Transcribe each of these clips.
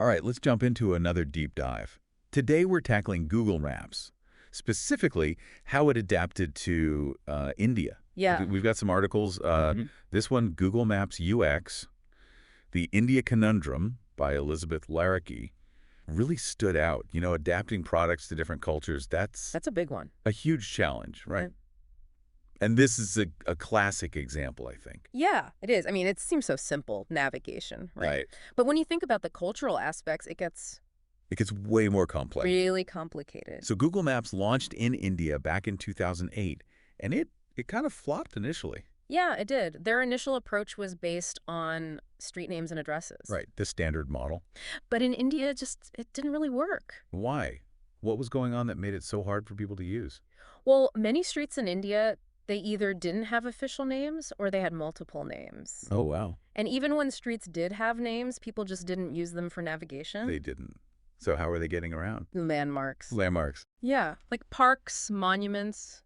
All right, let's jump into another deep dive. Today we're tackling Google Maps, specifically how it adapted to India. Yeah. We've got some articles. This one, Google Maps UX, The India Conundrum by Elizabeth Larrikey, really stood out. You know, adapting products to different cultures, that's That's a big one. a huge challenge, right? Yeah. And this is a classic example, I think. Yeah, it is. I mean, it seems so simple, navigation, right? Right. But when you think about the cultural aspects, it gets It gets way more complex. really complicated. So Google Maps launched in India back in 2008, and it kind of flopped initially. Yeah, it did. Their initial approach was based on street names and addresses. Right, the standard model. But in India, it didn't really work. Why? What was going on that made it so hard for people to use? Well, many streets in India, they either didn't have official names or they had multiple names. Oh, wow. And even when streets did have names, people just didn't use them for navigation. They didn't. So how are they getting around? Landmarks. Landmarks. Yeah, like parks, monuments,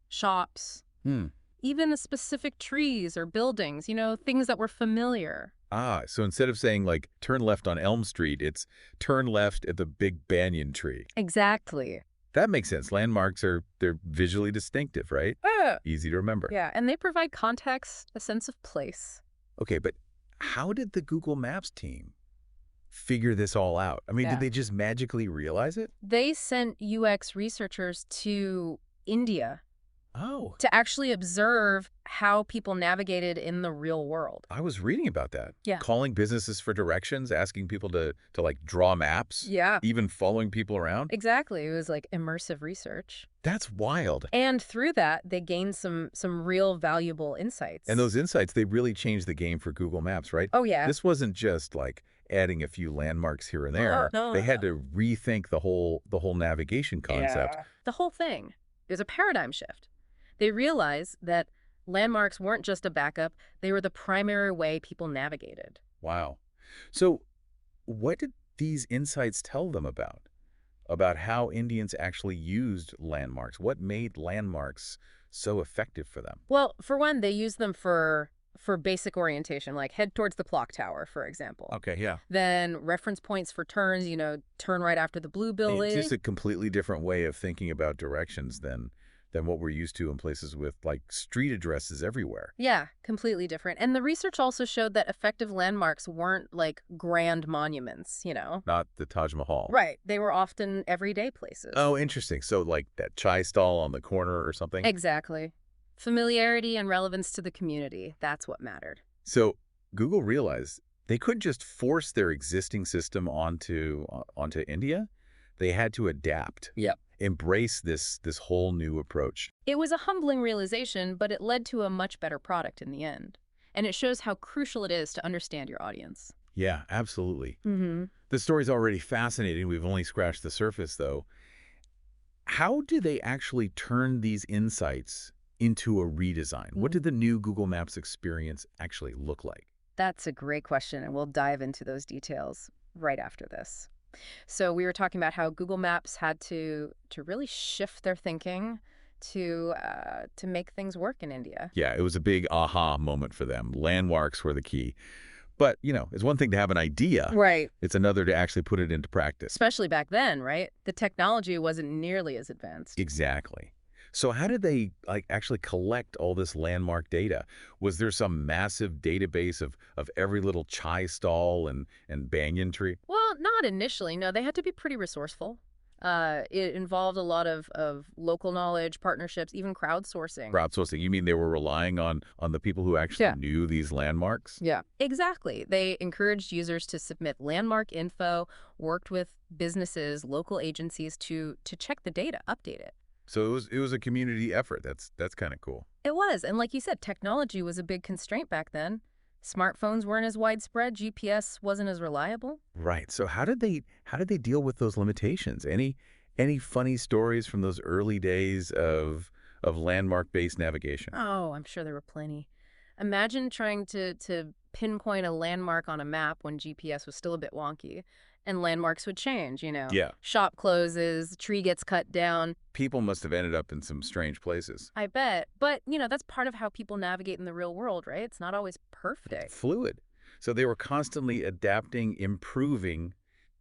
shops, Hmm. even specific trees or buildings, things that were familiar. Ah, so instead of saying, like, turn left on Elm Street, it's turn left at the big banyan tree. Exactly. That makes sense. Landmarks they're visually distinctive, right? Easy to remember. Yeah, and they provide context, a sense of place. Okay, but how did the Google Maps team figure this all out? I mean, Yeah. did they just magically realize it? They sent UX researchers to India Oh, to actually observe how people navigated in the real world. I was reading about that. Yeah. Calling businesses for directions, asking people to like draw maps, Yeah, even following people around. exactly. It was like immersive research. That's wild. And through that, they gained some real valuable insights. And those insights, they really changed the game for Google Maps, right? Oh, yeah. This wasn't just like adding a few landmarks here and there. No, They no, had to rethink the whole navigation concept. Yeah. The whole thing is a paradigm shift. They realized that landmarks weren't just a backup, they were the primary way people navigated. Wow. So what did these insights tell them about how Indians actually used landmarks? What made landmarks so effective for them? Well, for one, they used them for basic orientation, like head towards the clock tower, for example. Okay, yeah. Then reference points for turns, turn right after the blue It's building. just a completely different way of thinking about directions than what we're used to in places with like street addresses everywhere. Yeah, completely different. And the research also showed that effective landmarks weren't like grand monuments. Not the Taj Mahal. Right. They were often everyday places. Oh, interesting. So like that chai stall on the corner or something? Exactly. Familiarity and relevance to the community, that's what mattered. So Google realized they couldn't just force their existing system onto India. They had to adapt. Yep. Embrace this whole new approach. It was a humbling realization, but it led to a much better product in the end. And it shows how crucial it is to understand your audience. Yeah, absolutely. Mm-hmm. The story's already fascinating. We've only scratched the surface, though. How do they actually turn these insights into a redesign? What did the new Google Maps experience actually look like? That's a great question, and we'll dive into those details right after this. So we were talking about how Google Maps had to really shift their thinking to make things work in India. Yeah, it was a big aha moment for them. Landmarks were the key. But, it's one thing to have an idea. Right. It's another to actually put it into practice. Especially back then, right? The technology wasn't nearly as advanced. Exactly. So how did they actually collect all this landmark data? Was there some massive database of every little chai stall and banyan tree? Well, not initially. No, they had to be pretty resourceful. It involved a lot of local knowledge, partnerships, even crowdsourcing. Crowdsourcing. You mean they were relying on the people who actually knew these landmarks? Yeah, exactly. They encouraged users to submit landmark info, worked with businesses, local agencies to check the data, update it. So it was a community effort. That's kind of cool. It was. And like you said, technology was a big constraint back then. Smartphones weren't as widespread. GPS wasn't as reliable. Right. So how did they deal with those limitations? Any funny stories from those early days of landmark-based navigation? Oh, I'm sure there were plenty. Imagine trying to pinpoint a landmark on a map when GPS was still a bit wonky. And landmarks would change, Yeah. Shop closes, tree gets cut down. People must have ended up in some strange places. I bet. But, that's part of how people navigate in the real world, right? It's not always perfect. Fluid. So they were constantly adapting, improving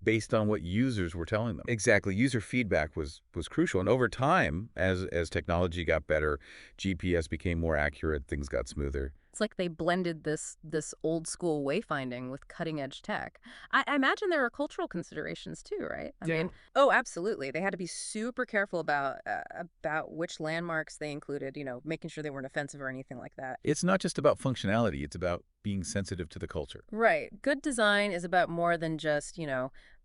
based on what users were telling them. Exactly. User feedback was crucial. And over time, as technology got better, GPS became more accurate, things got smoother. It's like they blended this old school wayfinding with cutting edge tech. I imagine there are cultural considerations too, right? I Yeah. mean, oh, absolutely. They had to be super careful about which landmarks they included. Making sure they weren't offensive or anything like that. It's not just about functionality, it's about being sensitive to the culture. Right. Good design is about more than just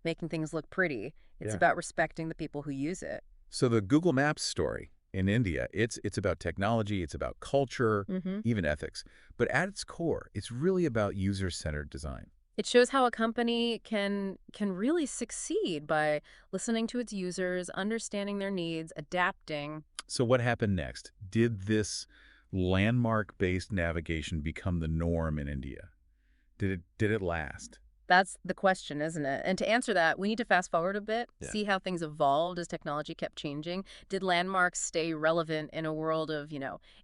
making things look pretty. It's Yeah. about respecting the people who use it. So the Google Maps story in India, it's about technology, it's about culture, Hmm. even ethics. But at its core, it's really about user-centered design. It shows how a company can really succeed by listening to its users, understanding their needs, adapting. So what happened next? Did this landmark-based navigation become the norm in India? Did it last? That's the question, isn't it? And to answer that, we need to fast forward a bit, Yeah. see how things evolved as technology kept changing. Did landmarks stay relevant in a world of,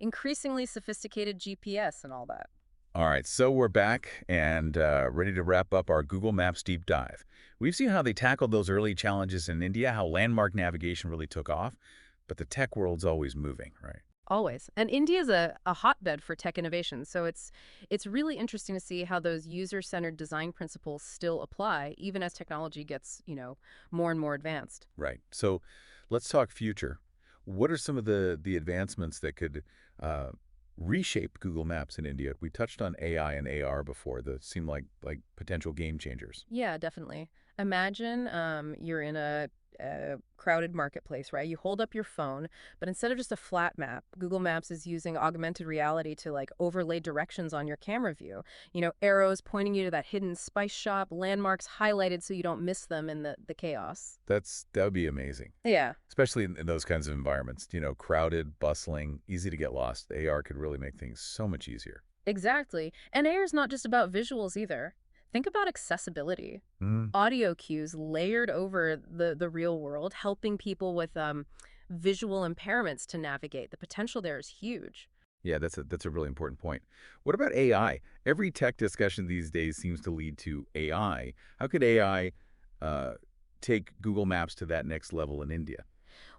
increasingly sophisticated GPS and all that? All right, so we're back and ready to wrap up our Google Maps deep dive. We've seen how they tackled those early challenges in India, how landmark navigation really took off, but the tech world's always moving, right? Always. And India is a hotbed for tech innovation. So it's really interesting to see how those user-centered design principles still apply, even as technology gets, more and more advanced. Right. So let's talk future. What are some of the advancements that could uh, reshape Google Maps in India? We touched on AI and AR before that seem like potential game changers. Yeah, definitely. Imagine you're in a crowded marketplace, right? You hold up your phone, but instead of just a flat map, Google Maps is using augmented reality to like overlay directions on your camera view. Arrows pointing you to that hidden spice shop, landmarks highlighted so you don't miss them in the chaos. That would be amazing, Yeah. especially in those kinds of environments. Crowded, bustling, easy to get lost. The AR could really make things so much easier. Exactly. And AR is not just about visuals either. Think about accessibility. Mm. Audio cues layered over the real world, helping people with visual impairments to navigate. The potential there is huge. Yeah, that's a really important point. What about AI? Every tech discussion these days seems to lead to AI. How could AI uh, take Google Maps to that next level in India?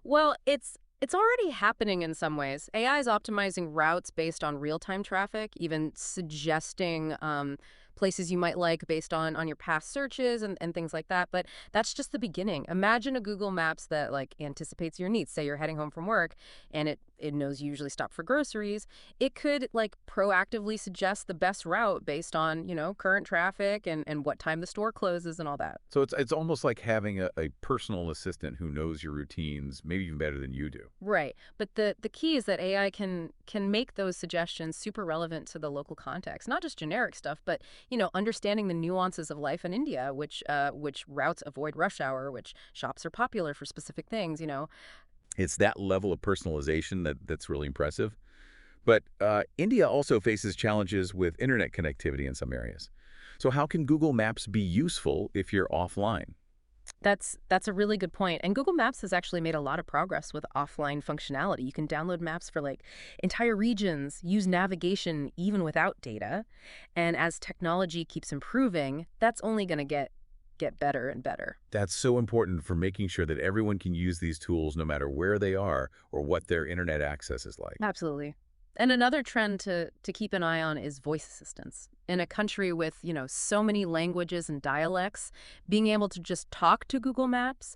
Well, it's already happening in some ways. AI is optimizing routes based on real-time traffic, even suggesting places you might like based on your past searches and things like that. But that's just the beginning. Imagine a Google Maps that like anticipates your needs. Say you're heading home from work and it knows you usually stop for groceries. It could like proactively suggest the best route based on, current traffic and what time the store closes and all that. So it's almost like having a personal assistant who knows your routines, maybe even better than you do. Right. But the key is that AI can make those suggestions super relevant to the local context, not just generic stuff, but understanding the nuances of life in India, which routes avoid rush hour, which shops are popular for specific things. It's that level of personalization that's really impressive. But India also faces challenges with internet connectivity in some areas. So how can Google Maps be useful if you're offline? That's a really good point. And Google Maps has actually made a lot of progress with offline functionality. You can download maps for like entire regions, use navigation even without data. And as technology keeps improving, that's only going to get better and better. That's so important for making sure that everyone can use these tools no matter where they are or what their internet access is like. Absolutely. And another trend to keep an eye on is voice assistants. In a country with, so many languages and dialects, being able to just talk to Google Maps,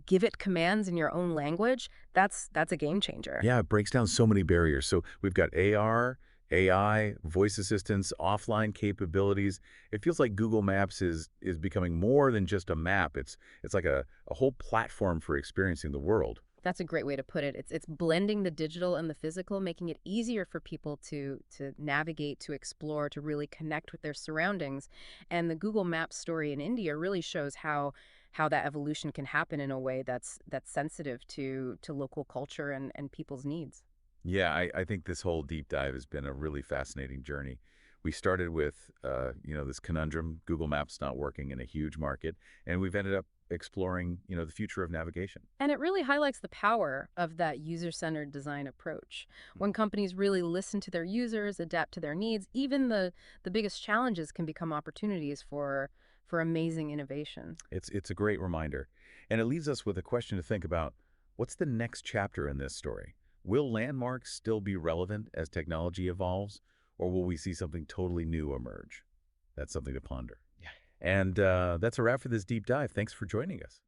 give it commands in your own language, that's a game changer. Yeah, it breaks down so many barriers. So we've got AR, AI, voice assistants, offline capabilities. It feels like Google Maps is becoming more than just a map. It's like a whole platform for experiencing the world. That's a great way to put it. It's blending the digital and the physical, making it easier for people to navigate, to explore, to really connect with their surroundings. And the Google Maps story in India really shows how that evolution can happen in a way that's sensitive to local culture and people's needs. Yeah, I think this whole deep dive has been a really fascinating journey. We started with, this conundrum, Google Maps not working in a huge market, and we've ended up exploring, the future of navigation. And it really highlights the power of that user-centered design approach. When companies really listen to their users, adapt to their needs, even the biggest challenges can become opportunities for amazing innovation. It's a great reminder. And it leaves us with a question to think about. What's the next chapter in this story? Will landmarks still be relevant as technology evolves, or will we see something totally new emerge? That's something to ponder. Yeah. And that's a wrap for this deep dive. Thanks for joining us.